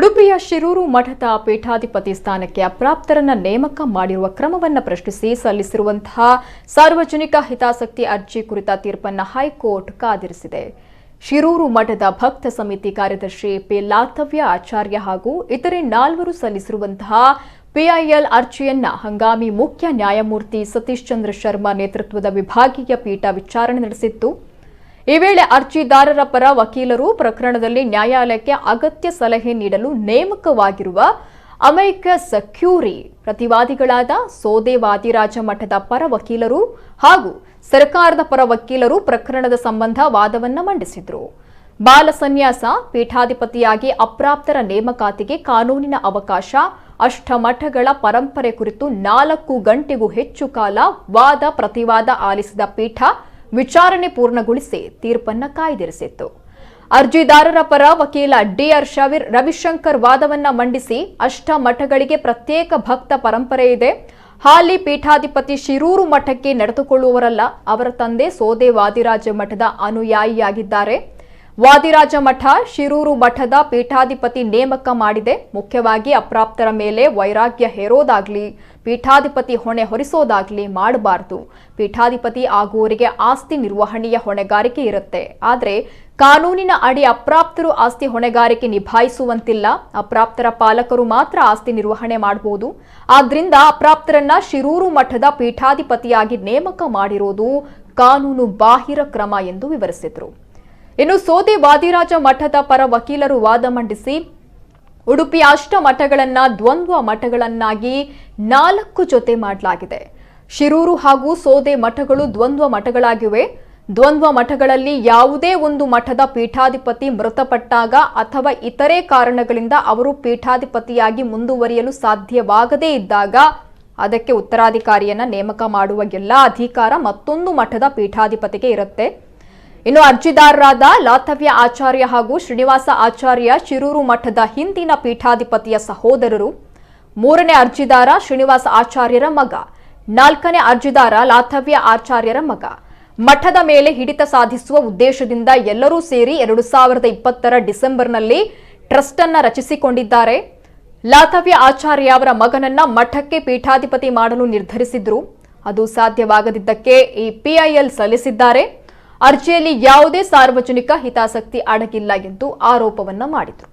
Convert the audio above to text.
ಉಡುಪಿಯ ಶಿರೂರು ಮಠದ ಪೀಠಾಧಿಪತಿ ಸ್ಥಾನಕ್ಕೆ ಅಪ್ರಾಪ್ತರನ್ನ ನೇಮಕ ಮಾಡಿರುವ ಕ್ರಮವನ್ನು ಪ್ರಶ್ನಿಸಿ ಸಲ್ಲಿಸಿರುವಂತಹ ಸಾರ್ವಜನಿಕ ಹಿತಾಸಕ್ತಿ ಅರ್ಜಿ ಕುರಿತ ತೀರ್ಪನ್ನು ಹೈಕೋರ್ಟ್ ಕಾದಿರಿಸಿದೆ. ಶಿರೂರು ಮಠದ ಭಕ್ತ ಸಮಿತಿ ಕಾರ್ಯದರ್ಶಿ ಪಿ ಲಾತವ್ಯ ಆಚಾರ್ಯ ಹಾಗೂ ಇತರೆ 4 ಸಲ್ಲಿಸಿರುವಂತಹ ಪಿಐಎಲ್ ಅರ್ಜಿಯನ್ನ ಹಂಗಾಮಿ ಮುಖ್ಯ ನ್ಯಾಯಮೂರ್ತಿ ಸತೀಶ್ ಚಂದ್ರ ಶರ್ಮಾ ನೇತೃತ್ವದ ವಿಭಾಗೀಯ ಪೀಠ ವಿಚಾರಣೆ ನಡೆಸಿತ್ತು. ಈ ವೇಳೆ ಅರ್ಜಿದಾರರ ಪರ ವಕೀಲರು ಪ್ರಕರಣದಲ್ಲಿ ನ್ಯಾಯಾಲಯಕ್ಕೆ ಅಗತ್ಯ ಸಲಹೆ ನೀಡಲು ನೇಮಕವಾಗಿರುವ ಅಮೈಕಸ್ ಕ್ಯೂರಿ, ಪ್ರತಿವಾದಿಗಳಾದ ಸೋದೆ ವಾದಿರಾಜ ಮಠದ ಪರ ವಕೀಲರು ಹಾಗೂ ಸರ್ಕಾರದ ಪರ ವಕೀಲರು ಪ್ರಕರಣದ ಸಂಬಂಧ ವಾದವನ್ನ ಮಂಡಿಸಿದರು. ಬಾಲ ಸನ್ಯಾಸ ಪೀಠಾಧಿಪತಿಯಾಗಿ ಅಪ್ರಾಪ್ತರ ನೇಮಕಾತಿಗೆ ಕಾನೂನಿನ ಅವಕಾಶ, ಅಷ್ಟಮಠಗಳ ಪರಂಪರೆ ಕುರಿತು 4 ಗಂಟೆಗೂ ಹೆಚ್ಚು ಕಾಲ ವಾದ ಪ್ರತಿವಾದ ಆಲಿಸಿದ ಪೀಠ ವಿಚಾರಣೆ ಪೂರ್ಣಗೊಳಿಸಿ ತೀರ್ಪನ್ನ ಕಾಯ್ದಿರಿಸಿತ್ತು. ಅರ್ಜಿದಾರರ ಪರ ವಕೀಲ ಡಿಆರ್ ರವಿಶಂಕರ್ ವಾದವನ್ನ ಮಂಡಿಸಿ, ಅಷ್ಟಮಠಗಳಿಗೆ ಪ್ರತ್ಯೇಕ ಭಕ್ತ ಪರಂಪರೆ ಇದೆ. ಹಾಲಿ ಪೀಠಾಧಿಪತಿ ಶಿರೂರು ಮಠಕ್ಕೆ ನಡೆದುಕೊಳ್ಳುವವರಲ್ಲ, ಅವರ ತಂದೆ ಸೋದೆ ವಾದಿರಾಜ ಮಠದ ಅನುಯಾಯಿಯಾಗಿದ್ದಾರೆ. ವಾದಿರಾಜ ಮಠ ಶಿರೂರು ಮಠದ ಪೀಠಾಧಿಪತಿ ನೇಮಕ ಮಾಡಿದೆ. ಮುಖ್ಯವಾಗಿ ಅಪ್ರಾಪ್ತರ ಮೇಲೆ ವೈರಾಗ್ಯ ಹೇರೋದಾಗ್ಲಿ, ಪೀಠಾಧಿಪತಿ ಹೊಣೆ ಹೊರಿಸೋದಾಗ್ಲಿ ಮಾಡಬಾರದು. ಪೀಠಾಧಿಪತಿ ಆಗುವವರಿಗೆ ಆಸ್ತಿ ನಿರ್ವಹಣೆಯ ಹೊಣೆಗಾರಿಕೆ ಇರುತ್ತೆ. ಆದರೆ ಕಾನೂನಿನ ಅಡಿ ಅಪ್ರಾಪ್ತರು ಆಸ್ತಿ ಹೊಣೆಗಾರಿಕೆ ನಿಭಾಯಿಸುವಂತಿಲ್ಲ. ಅಪ್ರಾಪ್ತರ ಪಾಲಕರು ಮಾತ್ರ ಆಸ್ತಿ ನಿರ್ವಹಣೆ ಮಾಡಬಹುದು. ಆದ್ರಿಂದ ಅಪ್ರಾಪ್ತರನ್ನ ಶಿರೂರು ಮಠದ ಪೀಠಾಧಿಪತಿಯಾಗಿ ನೇಮಕ ಮಾಡಿರೋದು ಕಾನೂನು ಬಾಹಿರ ಕ್ರಮ ಎಂದು ವಿವರಿಸಿದರು. ಇನ್ನು ಸೋದೆ ವಾದಿರಾಜ ಮಠದ ಪರ ವಕೀಲರು ವಾದ ಮಂಡಿಸಿ, ಉಡುಪಿ ಅಷ್ಟಮಠಗಳನ್ನ ದ್ವಂದ್ವ ಮಠಗಳನ್ನಾಗಿ 4 ಜೊತೆ ಮಾಡಲಾಗಿದೆ. ಶಿರೂರು ಹಾಗೂ ಸೋದೆ ಮಠಗಳು ದ್ವಂದ್ವ ಮಠಗಳಾಗಿವೆ. ದ್ವಂದ್ವ ಮಠಗಳಲ್ಲಿ ಯಾವುದೇ ಒಂದು ಮಠದ ಪೀಠಾಧಿಪತಿ ಮೃತಪಟ್ಟಾಗ ಅಥವಾ ಇತರೆ ಕಾರಣಗಳಿಂದ ಅವರು ಪೀಠಾಧಿಪತಿಯಾಗಿ ಮುಂದುವರಿಯಲು ಸಾಧ್ಯವಾಗದೇ ಇದ್ದಾಗ ಅದಕ್ಕೆ ಉತ್ತರಾಧಿಕಾರಿಯನ್ನ ನೇಮಕ ಮಾಡುವ ಎಲ್ಲ ಅಧಿಕಾರ ಮತ್ತೊಂದು ಮಠದ ಪೀಠಾಧಿಪತಿಗೆ ಇರುತ್ತೆ. ಇನ್ನು ಅರ್ಜಿದಾರರಾದ ಲಾತವ್ಯ ಆಚಾರ್ಯ ಹಾಗೂ ಶ್ರೀನಿವಾಸ ಆಚಾರ್ಯ ಶಿರೂರು ಮಠದ ಹಿಂದಿನ ಪೀಠಾಧಿಪತಿಯ ಸಹೋದರರು. 3ನೇ ಅರ್ಜಿದಾರ ಶ್ರೀನಿವಾಸ ಆಚಾರ್ಯರ ಮಗ, 4ನೇ ಅರ್ಜಿದಾರ ಲಾತವ್ಯ ಆಚಾರ್ಯರ ಮಗ. ಮಠದ ಮೇಲೆ ಹಿಡಿತ ಸಾಧಿಸುವ ಉದ್ದೇಶದಿಂದ ಎಲ್ಲರೂ ಸೇರಿ 2020ರ ಡಿಸೆಂಬರ್ನಲ್ಲಿ ಟ್ರಸ್ಟ್ ಅನ್ನ ರಚಿಸಿಕೊಂಡಿದ್ದಾರೆ. ಲಾತವ್ಯ ಆಚಾರ್ಯ ಅವರ ಮಗನನ್ನ ಮಠಕ್ಕೆ ಪೀಠಾಧಿಪತಿ ಮಾಡಲು ನಿರ್ಧರಿಸಿದ್ರು. ಅದು ಸಾಧ್ಯವಾಗದಿದ್ದಕ್ಕೆ ಈ ಪಿಐಎಲ್ ಸಲ್ಲಿಸಿದ್ದಾರೆ. ಅರ್ಜಿಯಲ್ಲಿ ಯಾವುದೇ ಸಾರ್ವಜನಿಕ ಹಿತಾಸಕ್ತಿ ಅಡಗಿಲ್ಲ ಎಂದು ಆರೋಪವನ್ನ ಮಾಡಿದರು.